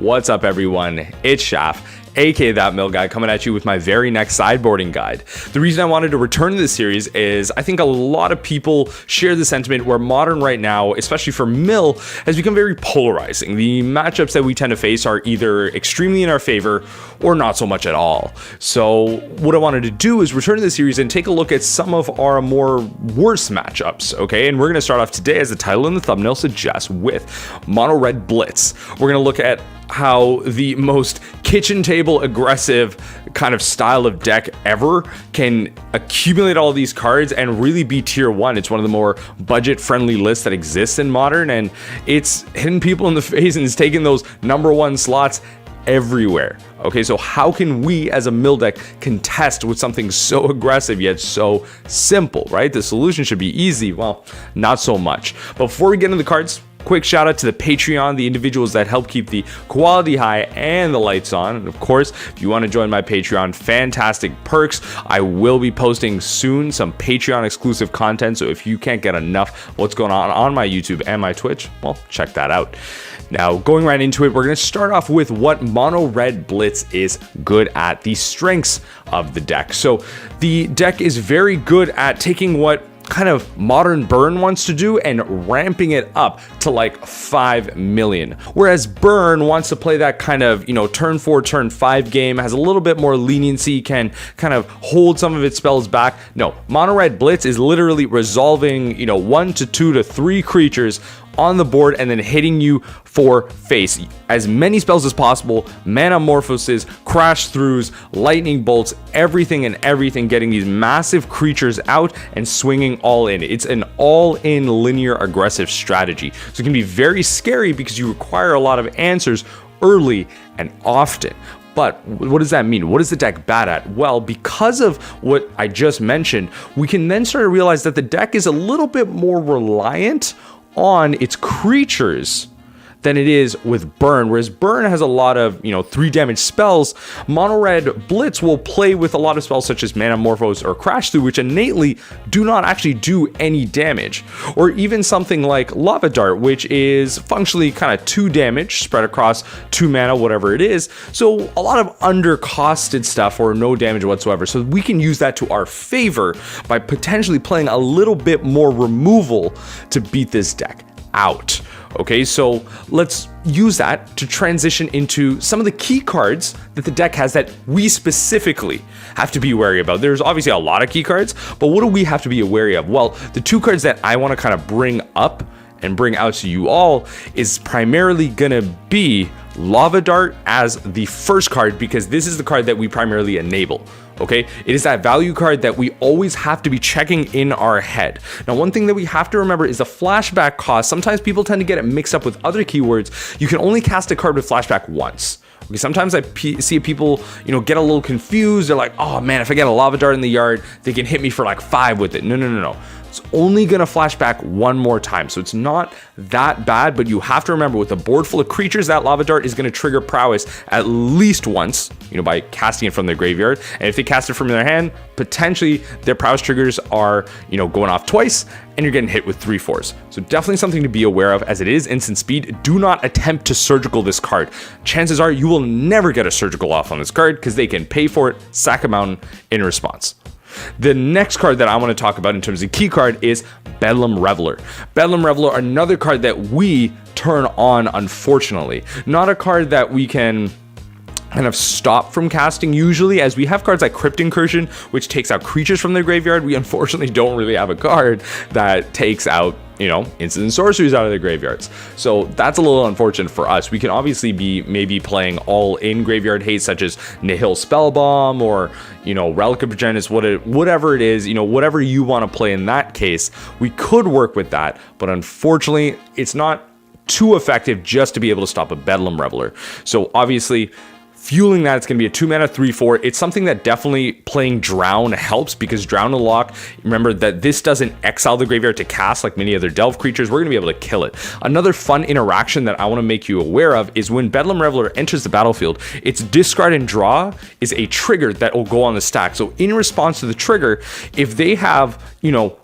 What's up, everyone? It's Shaf, aka That Mill Guy, coming at you with my very next sideboarding guide. The reason I wanted to return to this series is I think a lot of people share the sentiment where Modern right now, especially for Mill, has become very polarizing. The matchups that we tend to face are either extremely in our favor or not so much at all. So what I wanted to do is return to the series and take a look at some of our more worse matchups, okay? And we're going to start off today, as the title and the thumbnail suggests, with Mono-Red Blitz. We're going to look at how the most kitchen table aggressive kind of style of deck ever can accumulate all these cards and really be tier 1. It's one of the more budget friendly lists that exists in Modern, and it's hitting people in the face and it's taking those number 1 slots everywhere. Okay, so how can we as a mill deck contest with something so aggressive yet so simple, right? The solution should be easy. Well, not so much. But before we get into the cards, quick shout out to the Patreon, the individuals that help keep the quality high and the lights on. And of course, if you want to join my Patreon, fantastic perks. I will be posting soon some Patreon exclusive content. So if you can't get enough of what's going on my YouTube and my Twitch, well, check that out. Now, going right into it, we're going to start off with what Mono-Red Blitz is good at, the strengths of the deck. So the deck is very good at taking what kind of Modern Burn wants to do and ramping it up to like 5 million. Whereas Burn wants to play that kind of, turn 4, turn 5 game, has a little bit more leniency, can kind of hold some of its spells back. No, Mono-Red Blitz is literally resolving, 1 to 2 to 3 creatures on the board and then hitting you for face. As many spells as possible, Manamorphoses, Crash Throughs, Lightning Bolts, everything, getting these massive creatures out and swinging all in. It's an all-in linear aggressive strategy. So it can be very scary because you require a lot of answers early and often. But what does that mean? What is the deck bad at? Well, because of what I just mentioned, we can then start to realize that the deck is a little bit more reliant on its creatures than it is with Burn. Whereas Burn has a lot of 3 damage spells, Mono-Red Blitz will play with a lot of spells such as Manamorphose or Crash Through, which innately do not actually do any damage. Or even something like Lava Dart, which is functionally kind of 2 damage spread across 2 mana, whatever it is. So a lot of undercosted stuff or no damage whatsoever. So we can use that to our favor by potentially playing a little bit more removal to beat this deck out. Okay, so let's use that to transition into some of the key cards that the deck has that we specifically have to be wary about. There's obviously a lot of key cards, but what do we have to be wary of? Well, the 2 cards that I want to kind of bring up and bring out to you all is primarily gonna be Lava Dart as the first card, because this is the card that we primarily enable. Okay, it is that value card that we always have to be checking in our head. Now, one thing that we have to remember is the flashback cost. Sometimes people tend to get it mixed up with other keywords. You can only cast a card with flashback once. Okay, sometimes I see people, get a little confused. They're like, oh man, if I get a Lava Dart in the yard, they can hit me for like 5 with it. No. It's only gonna flash back 1 more time. So it's not that bad, but you have to remember with a board full of creatures, that Lava Dart is gonna trigger prowess at least once, by casting it from their graveyard. And if they cast it from their hand, potentially their prowess triggers are, going off twice and you're getting hit with 3/4s. So definitely something to be aware of, as it is instant speed. Do not attempt to surgical this card. Chances are you will never get a surgical off on this card because they can pay for it, sack a mountain in response. The next card that I want to talk about in terms of key card is Bedlam Reveler. Bedlam Reveler, another card that we turn on, unfortunately. Not a card that we can kind of stop from casting usually, as we have cards like Crypt Incursion, which takes out creatures from their graveyard. We unfortunately don't really have a card that takes out instants and sorceries out of their graveyards. So that's a little unfortunate for us. We can obviously be maybe playing all in graveyard haste, such as Nihil Spellbomb or, Relic of Progenitus, whatever it is, whatever you want to play in that case, we could work with that. But unfortunately, it's not too effective just to be able to stop a Bedlam Reveler. So obviously, fueling that, it's going to be a 2-mana 3/4. It's something that definitely playing Drown helps, because Drown to lock, remember that this doesn't exile the graveyard to cast like many other Delve creatures. We're going to be able to kill it. Another fun interaction that I want to make you aware of is when Bedlam Reveler enters the battlefield, its discard and draw is a trigger that will go on the stack. So in response to the trigger, if they have,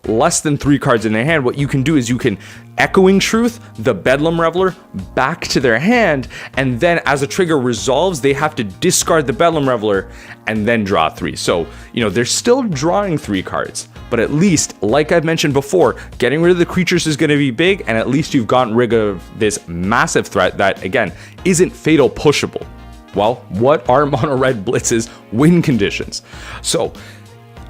less than 3 cards in their hand, what you can do is you can echoing truth, the Bedlam Reveler, back to their hand, and then as a trigger resolves, they have to discard the Bedlam Reveler and then draw 3. So, they're still drawing 3 cards, but at least, like I've mentioned before, getting rid of the creatures is going to be big, and at least you've gotten rid of this massive threat that, again, isn't fatal pushable. Well, what are Mono-Red Blitz's win conditions? So,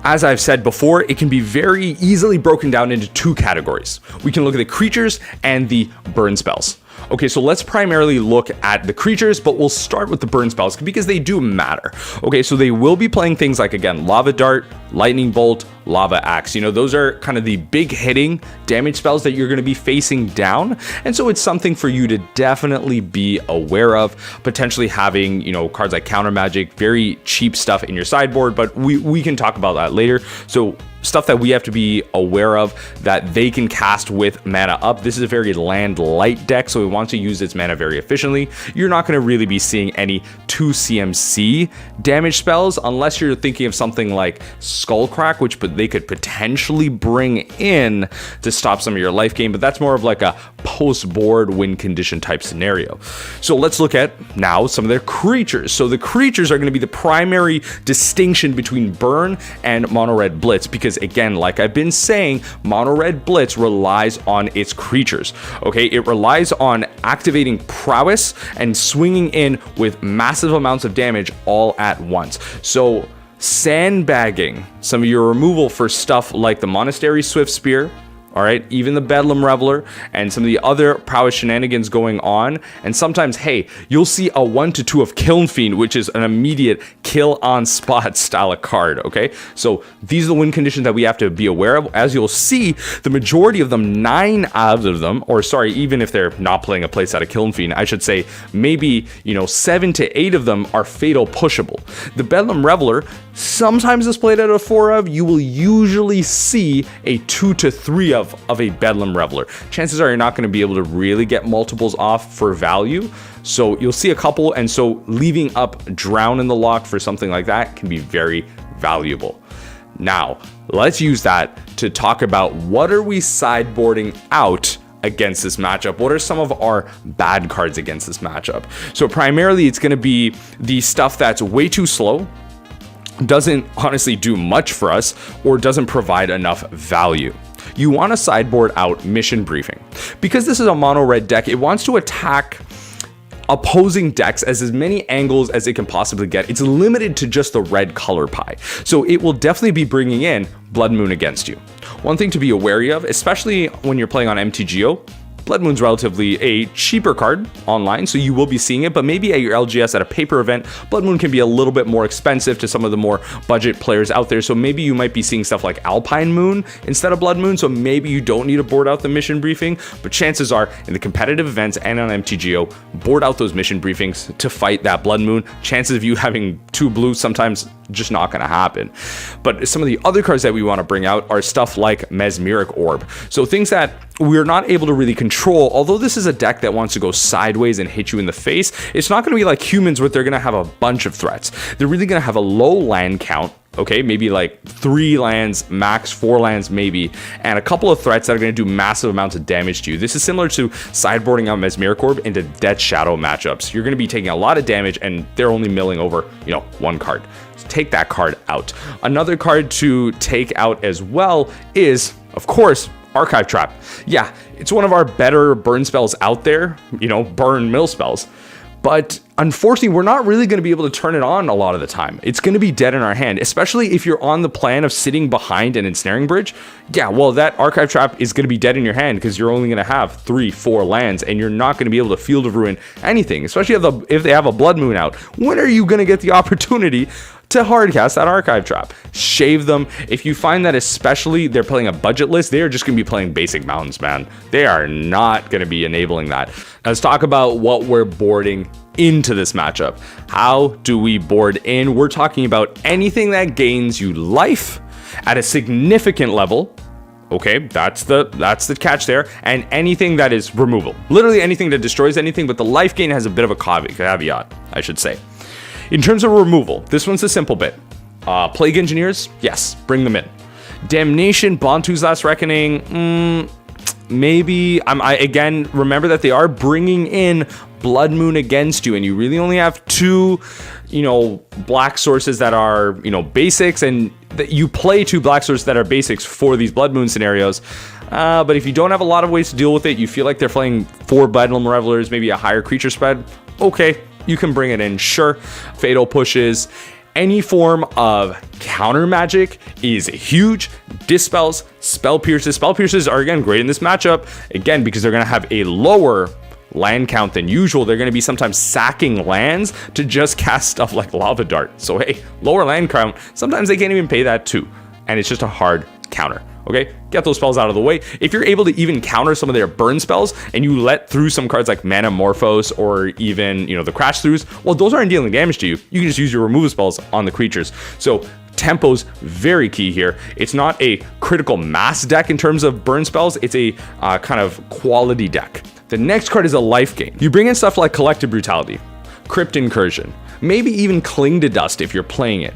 as I've said before, it can be very easily broken down into 2 categories. We can look at the creatures and the burn spells. Okay, so let's primarily look at the creatures, but we'll start with the burn spells because they do matter. Okay, so they will be playing things like, again, Lava Dart, Lightning Bolt, Lava Axe. Those are kind of the big hitting damage spells that you're going to be facing down. And so it's something for you to definitely be aware of, potentially having, cards like Counter Magic, very cheap stuff in your sideboard, but we can talk about that later. So stuff that we have to be aware of that they can cast with mana up. This is a very land light deck, so we want to use its mana very efficiently. You're not going to really be seeing any 2 CMC damage spells unless you're thinking of something like Skullcrack, which they could potentially bring in to stop some of your life gain, but that's more of like a post-board win condition type scenario. So let's look at now some of their creatures. So the creatures are going to be the primary distinction between Burn and Mono-Red Blitz, because again, like I've been saying, Mono-Red Blitz relies on its creatures. Okay, it relies on activating prowess and swinging in with massive amounts of damage all at once. So sandbagging some of your removal for stuff like the Monastery Swiftspear, all right, even the Bedlam Reveler and some of the other prowess shenanigans going on. And sometimes, hey, you'll see a 1/2 of Kiln Fiend, which is an immediate kill on spot style of card, okay? So these are the win conditions that we have to be aware of. As you'll see, the majority of them, 9 out of them, or sorry, even if they're not playing a place out of Kiln Fiend, I should say maybe, 7 to 8 of them are fatal pushable. The Bedlam Reveler sometimes is played out of 4 of. You will usually see a 2 to 3 of a Bedlam Reveler. Chances are you're not going to be able to really get multiples off for value. So you'll see a couple, and so leaving up Drown in the Loch for something like that can be very valuable. Now, let's use that to talk about what are we sideboarding out against this matchup. What are some of our bad cards against this matchup? So primarily it's going to be the stuff that's way too slow, doesn't honestly do much for us, or doesn't provide enough value. You want to sideboard out Mission Briefing. Because this is a mono-red deck, it wants to attack opposing decks as many angles as it can possibly get. It's limited to just the red color pie. So it will definitely be bringing in Blood Moon against you. One thing to be wary of, especially when you're playing on MTGO, Blood Moon's relatively a cheaper card online, so you will be seeing it, but maybe at your LGS at a paper event, Blood Moon can be a little bit more expensive to some of the more budget players out there, so maybe you might be seeing stuff like Alpine Moon instead of Blood Moon, so maybe you don't need to board out the Mission Briefing, but chances are, in the competitive events and on MTGO, board out those Mission Briefings to fight that Blood Moon. Chances of you having 2 blue sometimes just not going to happen. But some of the other cards that we want to bring out are stuff like Mesmeric Orb. So things that we're not able to really control, although this is a deck that wants to go sideways and hit you in the face, it's not going to be like Humans where they're going to have a bunch of threats. They're really going to have a low land count, okay, maybe like 3 lands, max 4 lands maybe, and a couple of threats that are going to do massive amounts of damage to you. This is similar to sideboarding out Mesmeric Orb into Death Shadow matchups. You're going to be taking a lot of damage and they're only milling over, 1 card. So take that card out. Another card to take out as well is, of course, Archive Trap. Yeah, it's one of our better burn spells out there, burn mill spells. But unfortunately, we're not really going to be able to turn it on a lot of the time. It's going to be dead in our hand, especially if you're on the plan of sitting behind an Ensnaring Bridge. Yeah, well, that Archive Trap is going to be dead in your hand because you're only going to have 3-4 lands, and you're not going to be able to Field of Ruin anything, especially if they have a Blood Moon out. When are you going to get the opportunity to hardcast that Archive Trap? Shave them. If you find that especially they're playing a budget list, they are just going to be playing basic mountains, man. They are not going to be enabling that. Let's talk about what we're boarding into this matchup. How do we board in? We're talking about anything that gains you life at a significant level. Okay, that's the catch there. And anything that is removal. Literally anything that destroys anything, but the life gain has a bit of a caveat, I should say. In terms of removal, this one's a simple bit. Plague Engineers, yes, bring them in. Damnation, Bantu's Last Reckoning, maybe again, remember that they are bringing in Blood Moon against you, and you really only have 2, black sources that are, basics, and that you play 2 black sources that are basics for these Blood Moon scenarios. But if you don't have a lot of ways to deal with it, you feel like they're playing 4 Bedlam Revelers, maybe a higher creature spread, okay, you can bring it in, sure. Fatal Pushes, any form of counter magic is huge. Dispels, Spell Pierces. Spell Pierces are, again, great in this matchup, again, because they're going to have a lower land count than usual. They're going to be sometimes sacking lands to just cast stuff like Lava Dart. So, hey, lower land count, sometimes they can't even pay that too. And it's just a hard counter. Okay, get those spells out of the way. If you're able to even counter some of their burn spells and you let through some cards like Manamorphose or even, the Crash Throughs, well, those aren't dealing damage to you. You can just use your removal spells on the creatures. So tempo's very key here. It's not a critical mass deck in terms of burn spells. It's a kind of quality deck. The next card is a life gain. You bring in stuff like Collective Brutality, Crypt Incursion, maybe even Cling to Dust if you're playing it.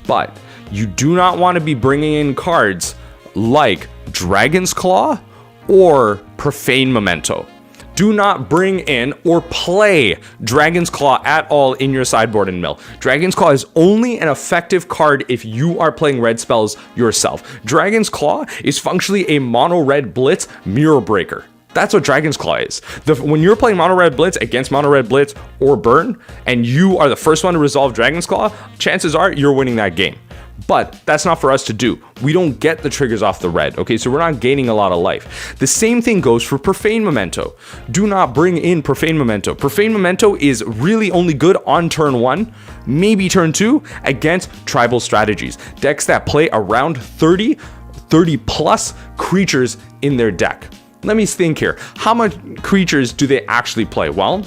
But you do not want to be bringing in cards like Dragon's Claw or Profane Memento. Do not bring in or play Dragon's Claw at all in your sideboard and mill. Dragon's Claw is only an effective card if you are playing red spells yourself. Dragon's Claw is functionally a Mono-Red Blitz Mirror Breaker. That's what Dragon's Claw is. When you're playing Mono-Red Blitz against Mono-Red Blitz or Burn, and you are the first one to resolve Dragon's Claw, chances are you're winning that game. But that's not for us to do. We don't get the triggers off the red, okay? So we're not gaining a lot of life. The same thing goes for Profane Memento. Do not bring in Profane Memento. Profane Memento is really only good on turn 1, maybe turn 2, against tribal strategies. Decks that play around 30 plus creatures in their deck. Let me think here. How much creatures do they actually play? Well,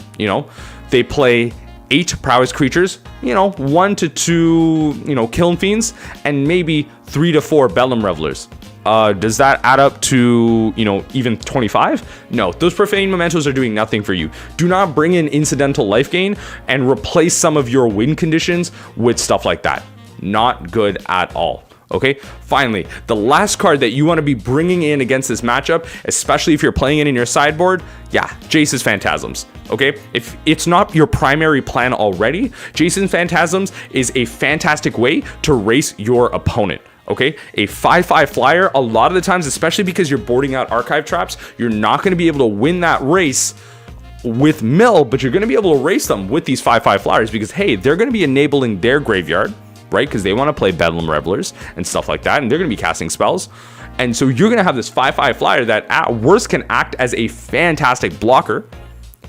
they play 8 prowess creatures, 1 to 2, Kiln Fiends, and maybe 3 to 4 Bedlam Revelers. Does that add up to, even 25? No, those Profane Mementos are doing nothing for you. Do not bring in incidental life gain and replace some of your win conditions with stuff like that. Not good at all. Okay, finally, the last card that you want to be bringing in against this matchup, especially if you're playing it in your sideboard, Jace's Phantasms. Okay, if it's not your primary plan already, Jace's Phantasms is a fantastic way to race your opponent. Okay, a 5/5 flyer, a lot of the times, especially because you're boarding out archive traps, you're not going to be able to win that race with mill, but you're going to be able to race them with these 5/5 flyers because, hey, they're going to be enabling their graveyard, right? Because they want to play Bedlam Revelers and stuff like that, and they're going to be casting spells. And so you're going to have this 5/5 flyer that at worst can act as a fantastic blocker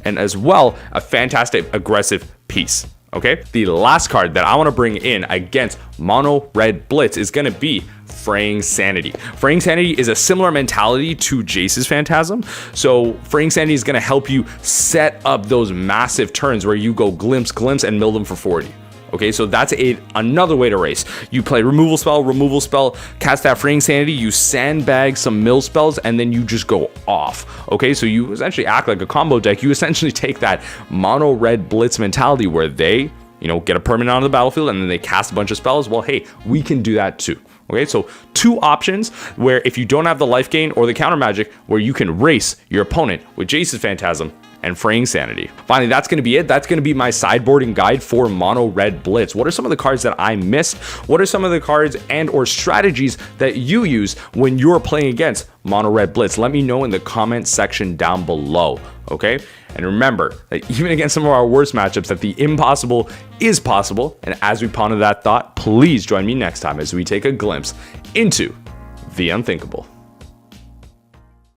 and as well a fantastic aggressive piece. Okay, the last card that I want to bring in against Mono-Red Blitz is going to be Fraying Sanity. Fraying Sanity is a similar mentality to Jace's Phantasm. So Fraying Sanity is going to help you set up those massive turns where you go glimpse, and mill them for 40. Okay, so that's another way to race. You play removal spell, cast that Fraying Sanity, you sandbag some mill spells, and then you just go off. Okay, so you essentially act like a combo deck. You essentially take that Mono-Red Blitz mentality where they, get a permanent on the battlefield and then they cast a bunch of spells. Well, hey, we can do that too. Okay, so 2 options where if you don't have the life gain or the counter magic, where you can race your opponent with Jace's Phantasm and Fraying Sanity. Finally, that's going to be it. That's going to be my sideboarding guide for Mono-Red Blitz. What are some of the cards that I missed? What are some of the cards and or strategies that you use when you're playing against Mono-Red Blitz? Let me know in the comment section down below, okay? And remember that even against some of our worst matchups, that the impossible is possible. And as we ponder that thought, please join me next time as we take a glimpse into the unthinkable.